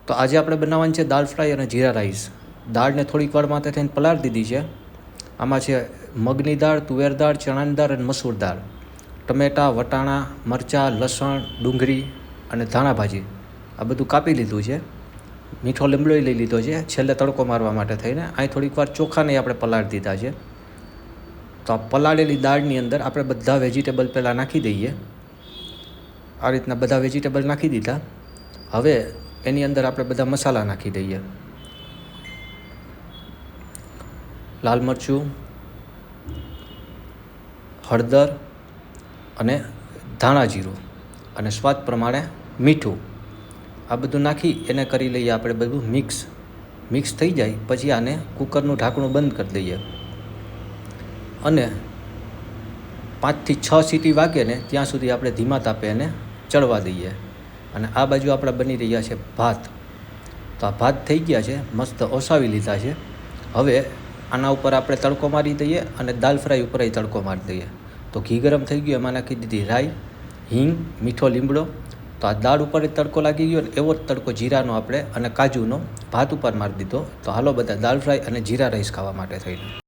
તો આજે આપણે બનાવવાની છે દાળ ફ્રાય અને જીરા રાઈસ. દાળને થોડીક વાર માટે થઈને પલાળી દીધી છે. આમાં છે મગની દાળ, તુવેર દાળ, ચણાની દાળ અને મસૂર દાળ, ટમેટાં, વટાણા, મરચાં, લસણ, ડુંગળી અને ધાણા ભાજી આ બધું કાપી લીધું છે. મીઠો લીમડો લઈ લીધો છે છેલ્લે તડકો મારવા માટે થઈને. અહીં થોડીક વાર ચોખાને આપણે પલાળી દીધા છે. તો આ પલાળેલી દાળની અંદર આપણે બધા વેજીટેબલ પહેલાં નાખી દઈએ. આ રીતના બધા વેજીટેબલ નાખી દીધા. હવે એની અંદર આપણે બધા મસાલા નાખી દઈએ. લાલ મરચું, હળદર અને ધાણા જીરું અને સ્વાદ પ્રમાણે મીઠું, આ બધું નાખી એને કરી લઈએ આપણે બધું મિક્સ થઈ જાય પછી આને કુકરનું ઢાંકણું બંધ કરી દઈએ અને 5 થી 6 સીટી વાગે ને ત્યાં સુધી આપણે ધીમા તાપે એને ચડવા દઈએ. અને આ બાજુ આપણા બની રહ્યા છે ભાત. તો આ ભાત થઈ ગયા છે, મસ્ત ઓસાવી લીધા છે. હવે આના ઉપર આપણે તડકો મારી દઈએ અને દાલ ફ્રાય ઉપર તડકો મારી દઈએ. તો ઘી ગરમ થઈ ગયું, એમાં નાખી દીધી રાઈ, હિંગ, મીઠો લીમડો. તો આ દાળ ઉપર તડકો લાગી ગયો ને એવો જ તડકો જીરાનો આપણે અને કાજુનો ભાત ઉપર મારી દીધો. તો હાલો બધા દાલ ફ્રાય અને જીરા રાઈસ ખાવા માટે થઈને.